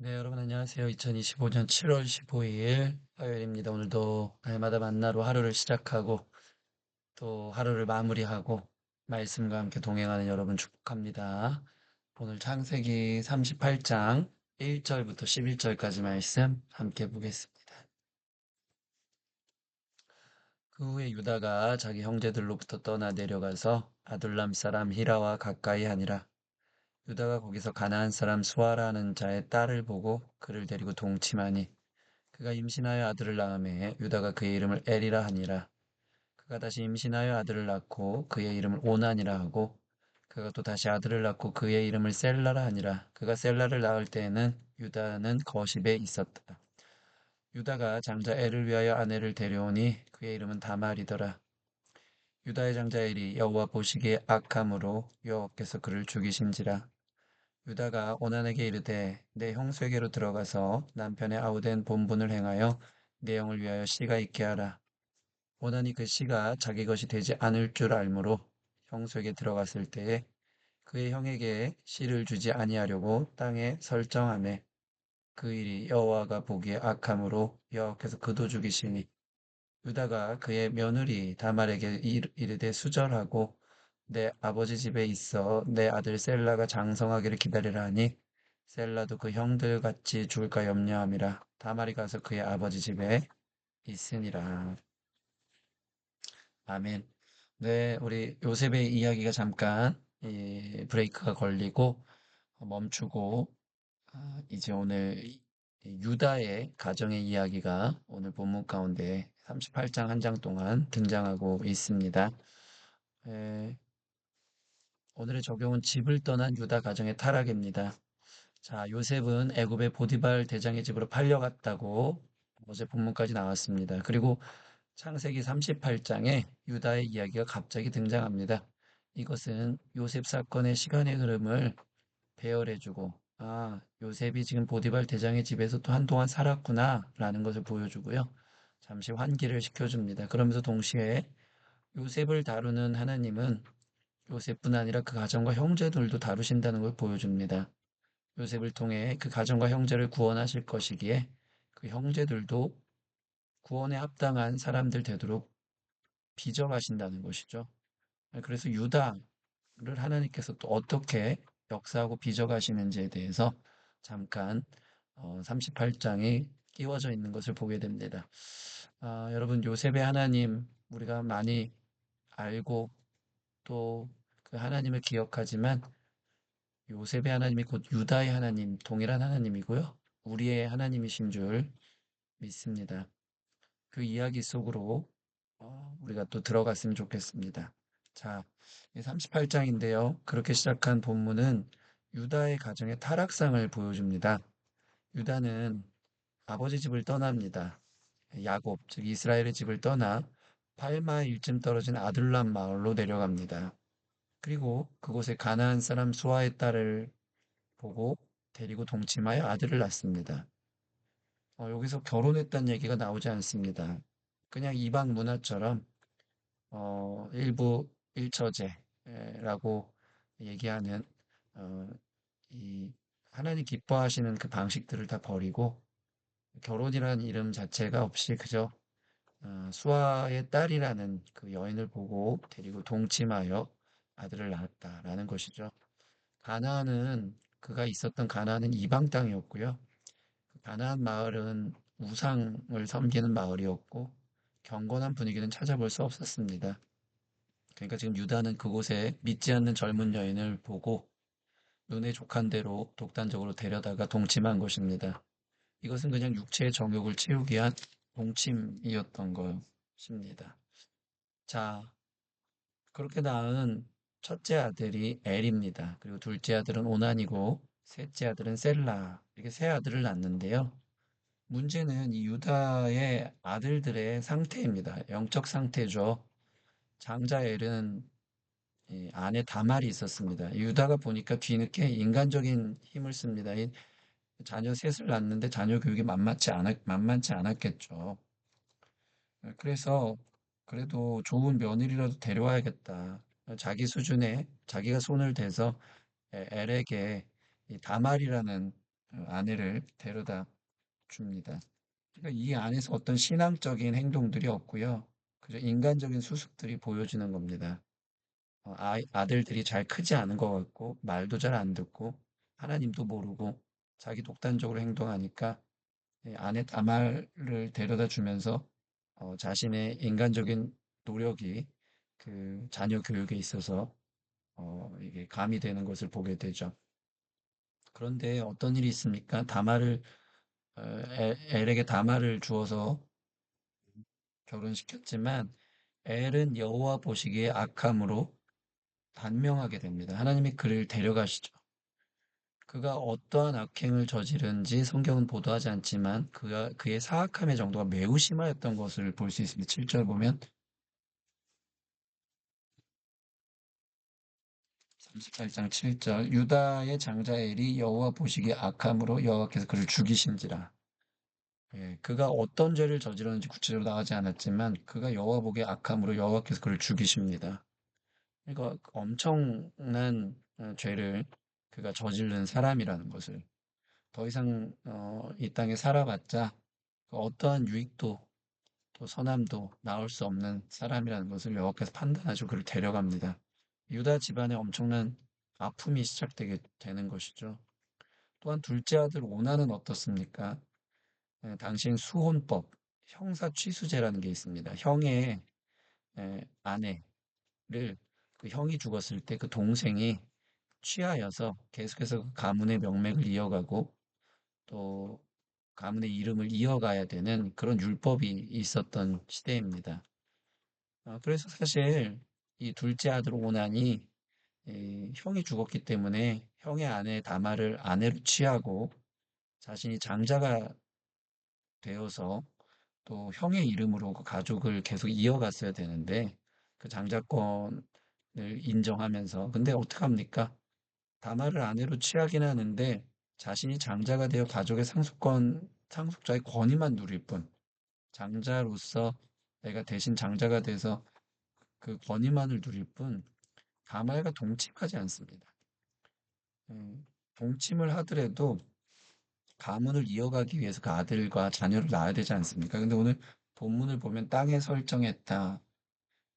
네, 여러분 안녕하세요. 2025년 7월 15일 화요일입니다. 오늘도 날마다 만나로 하루를 시작하고 또 하루를 마무리하고 말씀과 함께 동행하는 여러분 축복합니다. 오늘 창세기 38장 1절부터 11절까지 말씀 함께 보겠습니다. 그 후에 유다가 자기 형제들로부터 떠나 내려가서 아둘람 사람 히라와 가까이 하니라. 유다가 거기서 가나안 사람 수아라는 자의 딸을 보고 그를 데리고 동침하니 그가 임신하여 아들을 낳음에 유다가 그의 이름을 엘이라 하니라. 그가 다시 임신하여 아들을 낳고 그의 이름을 오난이라 하고 그가 또 다시 아들을 낳고 그의 이름을 셀라라 하니라. 그가 셀라를 낳을 때에는 유다는 거십에 있었다. 유다가 장자 엘을 위하여 아내를 데려오니 그의 이름은 다말이더라. 유다의 장자 엘이 여호와 보시기에 악함으로 여호와께서 그를 죽이신지라. 유다가 오난에게 이르되 내 형수에게로 들어가서 남편의 아우된 본분을 행하여 내 영을 위하여 씨가 있게 하라. 오난이 그 씨가 자기 것이 되지 않을 줄 알므로 형수에게 들어갔을 때에 그의 형에게 씨를 주지 아니하려고 땅에 설정하매 그 일이 여호와가 보기에 악함으로 여호와께서 그도 죽이시니 유다가 그의 며느리 다말에게 이르되 수절하고 내 아버지 집에 있어 내 아들 셀라가 장성하기를 기다리라 하니 셀라도 그 형들 같이 죽을까 염려함이라. 다말이 가서 그의 아버지 집에 있으니라. 아멘. 네, 우리 요셉의 이야기가 잠깐 브레이크가 걸리고 멈추고 이제 오늘 유다의 가정의 이야기가 오늘 본문 가운데 38장 한 장 동안 등장하고 있습니다. 에, 오늘의 적용은 집을 떠난 유다 가정의 타락입니다. 자, 요셉은 애굽의 보디발 대장의 집으로 팔려갔다고 어제 본문까지 나왔습니다. 그리고 창세기 38장에 유다의 이야기가 갑자기 등장합니다. 이것은 요셉 사건의 시간의 흐름을 배열해주고, 요셉이 지금 보디발 대장의 집에서 또 한동안 살았구나, 라는 것을 보여주고요. 잠시 환기를 시켜줍니다. 그러면서 동시에 요셉을 다루는 하나님은 요셉뿐 아니라 그 가정과 형제들도 다루신다는 걸 보여줍니다. 요셉을 통해 그 가정과 형제를 구원하실 것이기에 그 형제들도 구원에 합당한 사람들 되도록 빚어가신다는 것이죠. 그래서 유다를 하나님께서 또 어떻게 역사하고 빚어가시는지에 대해서 잠깐 38장에 끼워져 있는 것을 보게 됩니다. 여러분 요셉의 하나님 우리가 많이 알고 또 그 하나님을 기억하지만 요셉의 하나님이 곧 유다의 하나님, 동일한 하나님이고요. 우리의 하나님이신 줄 믿습니다. 그 이야기 속으로 우리가 또 들어갔으면 좋겠습니다. 자, 38장인데요. 그렇게 시작한 본문은 유다의 가정의 타락상을 보여줍니다. 유다는 아버지 집을 떠납니다. 야곱, 즉 이스라엘의 집을 떠나 8마일쯤 떨어진 아둘람 마을로 내려갑니다. 그리고 그곳에 가나안 사람 수아의 딸을 보고 데리고 동침하여 아들을 낳습니다. 여기서 결혼했다는 얘기가 나오지 않습니다. 그냥 이방 문화처럼 일부 일처제라고 얘기하는 어, 이 하나님 기뻐하시는 그 방식들을 다 버리고 결혼이라는 이름 자체가 없이 그저 수아의 딸이라는 그 여인을 보고 데리고 동침하여 아들을 낳았다라는 것이죠. 가나안은 그가 있었던 가나안은 이방 땅이었고요. 그 가나안 마을은 우상을 섬기는 마을이었고 경건한 분위기는 찾아볼 수 없었습니다. 그러니까 지금 유다는 그곳에 믿지 않는 젊은 여인을 보고 눈에 족한 대로 독단적으로 데려다가 동침한 것입니다. 이것은 그냥 육체의 정욕을 채우기 위한 동침이었던 것입니다. 자, 그렇게 낳은 첫째 아들이 엘입니다. 그리고 둘째 아들은 오난이고 셋째 아들은 셀라. 이렇게 세 아들을 낳는데요. 문제는 이 유다의 아들들의 상태입니다. 영적 상태죠. 장자 엘은 이 안에 다말이 있었습니다. 유다가 보니까 뒤늦게 인간적인 힘을 씁니다. 이 자녀 셋을 낳는데 자녀 교육이 만만치 않았겠죠. 그래서 그래도 좋은 며느리라도 데려와야겠다. 자기 수준에 자기가 손을 대서 엘에게 이 다말이라는 아내를 데려다 줍니다. 그러니까 이 안에서 어떤 신앙적인 행동들이 없고요. 그저 인간적인 수습들이 보여지는 겁니다. 아들들이 잘 크지 않은 것 같고, 말도 잘 안 듣고, 하나님도 모르고, 자기 독단적으로 행동하니까, 아내 다말을 데려다 주면서, 자신의 인간적인 노력이 그 자녀 교육에 있어서, 이게 가미되는 것을 보게 되죠. 그런데 어떤 일이 있습니까? 엘에게 다말을 주어서 결혼시켰지만, 엘은 여호와 보시기에 악함으로 단명하게 됩니다. 하나님이 그를 데려가시죠. 그가 어떠한 악행을 저지른지 성경은 보도하지 않지만 그의 사악함의 정도가 매우 심하였던 것을 볼 수 있습니다. 7절 보면 38장 7절 유다의 장자 엘이 여호와 보시기에 악함으로 여호와께서 그를 죽이신지라. 예, 그가 어떤 죄를 저질렀는지 구체적으로 나가지 않았지만 그가 여호와 보기에 악함으로 여호와께서 그를 죽이십니다. 그러니까 엄청난 죄를 그가 저지른 사람이라는 것을 더 이상 이 땅에 살아봤자 그 어떠한 유익도 또 선함도 나올 수 없는 사람이라는 것을 여호와께서 판단하시고 그를 데려갑니다. 유다 집안에 엄청난 아픔이 시작되게 되는 것이죠. 또한 둘째 아들 오나는 어떻습니까? 당시엔 수혼법, 형사 취수제라는 게 있습니다. 형의 아내를 그 형이 죽었을 때 그 동생이 취하여서 계속해서 그 가문의 명맥을 이어가고 또 가문의 이름을 이어가야 되는 그런 율법이 있었던 시대입니다. 그래서 사실 이 둘째 아들 오난이 형이 죽었기 때문에 형의 아내 다말을 아내로 취하고 자신이 장자가 되어서 또 형의 이름으로 그 가족을 계속 이어갔어야 되는데 그 장자권을 인정하면서 근데 어떡합니까? 다말을 아내로 취하긴 하는데 자신이 장자가 되어 가족의 상속자의 권위만 누릴 뿐 장자로서 내가 대신 장자가 돼서 그 권위만을 누릴 뿐 다말과 동침하지 않습니다. 동침을 하더라도 가문을 이어가기 위해서 그 아들과 자녀를 낳아야 되지 않습니까? 근데 오늘 본문을 보면 땅에 설정했다.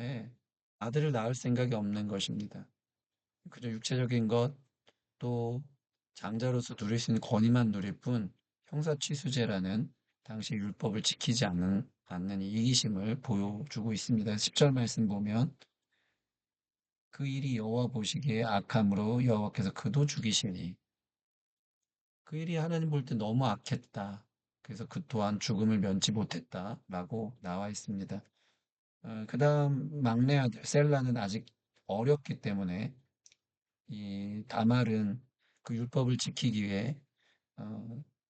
예, 아들을 낳을 생각이 없는 것입니다. 그저 육체적인 것, 또 장자로서 누릴 수 있는 권위만 누릴 뿐 형사취수제라는 당시 율법을 지키지 않는 이 이기심을 보여주고 있습니다. 10절 말씀 보면 그 일이 여호와 보시기에 악함으로 여호와께서 그도 죽이시니 그 일이 하나님 볼 때 너무 악했다. 그래서 그 또한 죽음을 면치 못했다라고 나와 있습니다. 그 다음 막내 아들 셀라는 아직 어렸기 때문에 이 다말은 그 율법을 지키기 위해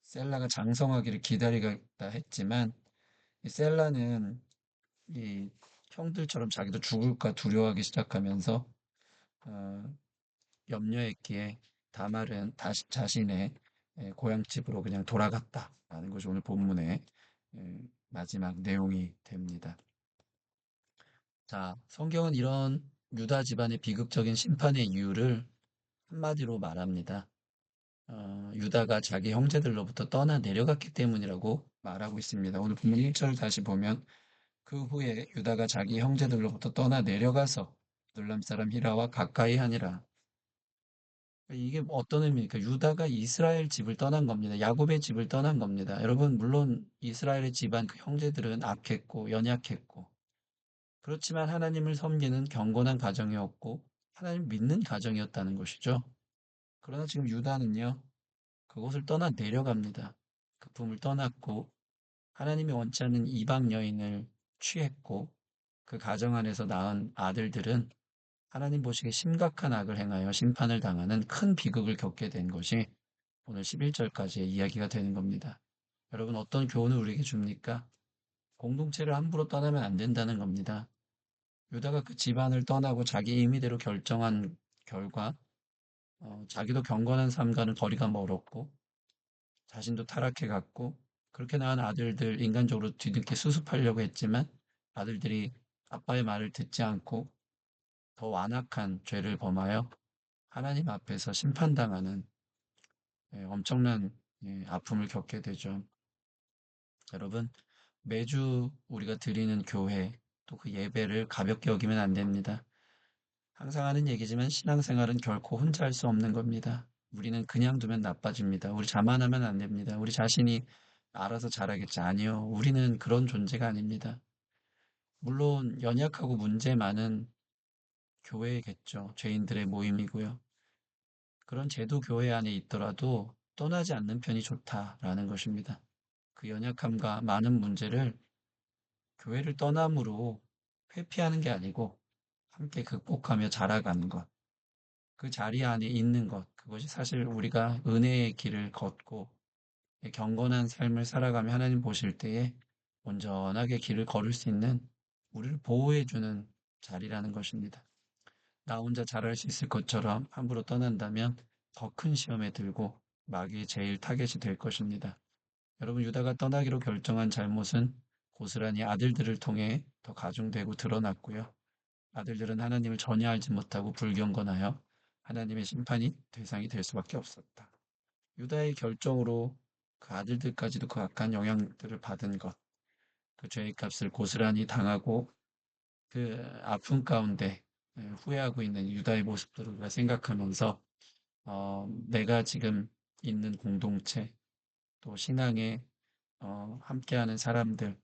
셀라가 장성하기를 기다리겠다 했지만 이 셀라는 이 형들처럼 자기도 죽을까 두려워하기 시작하면서 어, 염려했기에 다말은 다시 자신의 고향집으로 그냥 돌아갔다라는 것이 오늘 본문의 마지막 내용이 됩니다. 자, 성경은 이런 유다 집안의 비극적인 심판의 이유를 한마디로 말합니다. 유다가 자기 형제들로부터 떠나 내려갔기 때문이라고 말하고 있습니다. 오늘 본문 1절을 다시 보면 그 후에 유다가 자기 형제들로부터 떠나 내려가서 둘람 사람 히라와 가까이 하니라. 이게 어떤 의미입니까? 유다가 이스라엘 집을 떠난 겁니다. 야곱의 집을 떠난 겁니다. 여러분, 물론 이스라엘의 집안 그 형제들은 악했고 연약했고 그렇지만 하나님을 섬기는 경건한 가정이었고 하나님 믿는 가정이었다는 것이죠. 그러나 지금 유다는요, 그곳을 떠나 내려갑니다. 그 품을 떠났고 하나님이 원치 않는 이방 여인을 취했고 그 가정 안에서 낳은 아들들은 하나님 보시기에 심각한 악을 행하여 심판을 당하는 큰 비극을 겪게 된 것이 오늘 11절까지의 이야기가 되는 겁니다. 여러분 어떤 교훈을 우리에게 줍니까? 공동체를 함부로 떠나면 안 된다는 겁니다. 유다가 그 집안을 떠나고 자기 임의대로 결정한 결과 자기도 경건한 삶과는 거리가 멀었고 자신도 타락해갔고 그렇게 낳은 아들들 인간적으로 뒤늦게 수습하려고 했지만 아들들이 아빠의 말을 듣지 않고 더 완악한 죄를 범하여 하나님 앞에서 심판당하는 엄청난 아픔을 겪게 되죠. 여러분, 매주 우리가 드리는 교회, 또 그 예배를 가볍게 여기면 안 됩니다. 항상 하는 얘기지만 신앙생활은 결코 혼자 할 수 없는 겁니다. 우리는 그냥 두면 나빠집니다. 우리 자만하면 안 됩니다. 우리 자신이 알아서 잘하겠지. 아니요. 우리는 그런 존재가 아닙니다. 물론 연약하고 문제 많은 교회겠죠. 죄인들의 모임이고요. 그런 제도 교회 안에 있더라도 떠나지 않는 편이 좋다라는 것입니다. 그 연약함과 많은 문제를 교회를 떠남으로 회피하는 게 아니고 함께 극복하며 자라가는 것. 그 자리 안에 있는 것. 그것이 사실 우리가 은혜의 길을 걷고 경건한 삶을 살아가며 하나님 보실 때에 온전하게 길을 걸을 수 있는 우리를 보호해주는 자리라는 것입니다. 나 혼자 잘할 수 있을 것처럼 함부로 떠난다면 더 큰 시험에 들고 마귀의 제일 타겟이 될 것입니다. 여러분, 유다가 떠나기로 결정한 잘못은 고스란히 아들들을 통해 더 가중되고 드러났고요. 아들들은 하나님을 전혀 알지 못하고 불경건하여 하나님의 심판이 대상이 될 수밖에 없었다. 유다의 결정으로 그 아들들까지도 그 악한 영향들을 받은 것, 그 죄의 값을 고스란히 당하고 그 아픔 가운데 후회하고 있는 유다의 모습들을 우리가 생각하면서 내가 지금 있는 공동체, 또 신앙에 함께하는 사람들,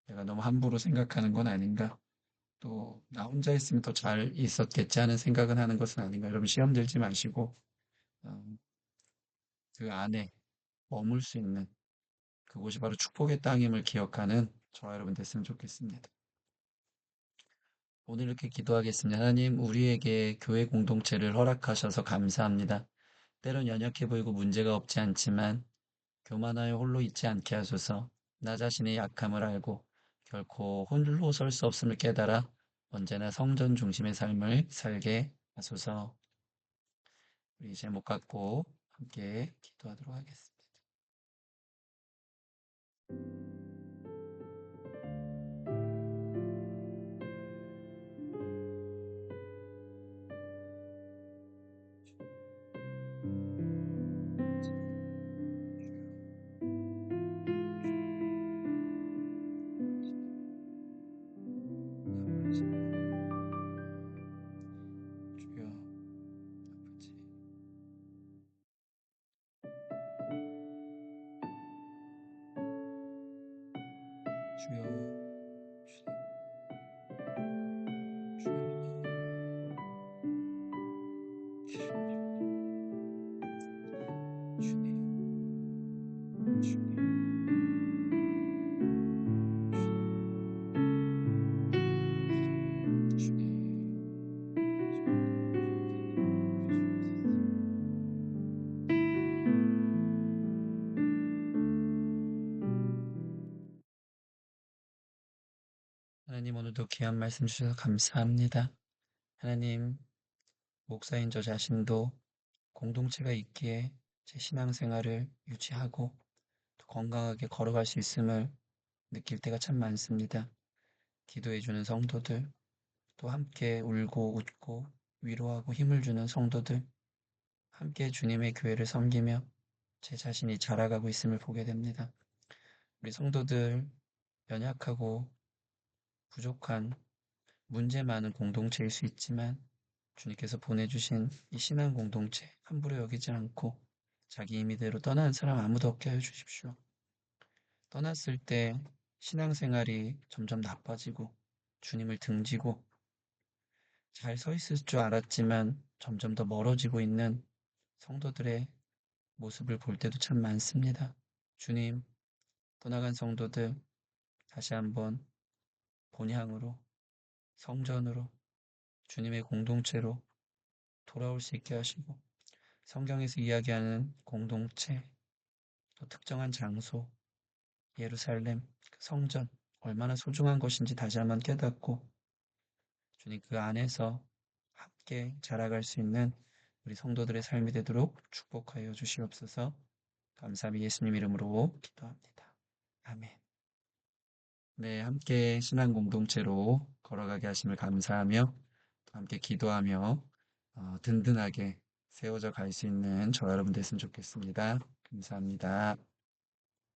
내가 너무 함부로 생각하는 건 아닌가? 또 나 혼자 있으면 더 잘 있었겠지 하는 생각은 하는 것은 아닌가? 여러분 시험 들지 마시고 어, 그 안에 머물 수 있는 그곳이 바로 축복의 땅임을 기억하는 저와 여러분 됐으면 좋겠습니다. 오늘 이렇게 기도하겠습니다. 하나님, 우리에게 교회 공동체를 허락하셔서 감사합니다. 때론 연약해 보이고 문제가 없지 않지만 교만하여 홀로 있지 않게 하소서. 나 자신의 약함을 알고 결코 홀로 설 수 없음을 깨달아 언제나 성전 중심의 삶을 살게 하소서. 우리 제목 갖고 함께 기도하도록 하겠습니다. 주여, 아버지, 주여, 주님, 주님, 주님, 주님, 주님. 하나님 오늘도 귀한 말씀 주셔서 감사합니다. 하나님, 목사인 저 자신도 공동체가 있기에 제 신앙생활을 유지하고 또 건강하게 걸어갈 수 있음을 느낄 때가 참 많습니다. 기도해주는 성도들, 또 함께 울고 웃고 위로하고 힘을 주는 성도들, 함께 주님의 교회를 섬기며 제 자신이 자라가고 있음을 보게 됩니다. 우리 성도들 연약하고 부족한 문제 많은 공동체일 수 있지만 주님께서 보내주신 이 신앙 공동체 함부로 여기지 않고 자기 임의대로 떠나는 사람 아무도 없게 하여 주십시오. 떠났을 때 신앙생활이 점점 나빠지고 주님을 등지고 잘 서 있을 줄 알았지만 점점 더 멀어지고 있는 성도들의 모습을 볼 때도 참 많습니다. 주님, 떠나간 성도들 다시 한번 본향으로, 성전으로, 주님의 공동체로 돌아올 수 있게 하시고 성경에서 이야기하는 공동체, 또 특정한 장소, 예루살렘, 그 성전, 얼마나 소중한 것인지 다시 한번 깨닫고 주님 그 안에서 함께 자라갈 수 있는 우리 성도들의 삶이 되도록 축복하여 주시옵소서. 감사함이 예수님 이름으로 기도합니다. 아멘. 네, 함께 신앙 공동체로 걸어가게 하심을 감사하며 또 함께 기도하며 든든하게 세워져 갈 수 있는 저와 여러분 됐으면 좋겠습니다. 감사합니다.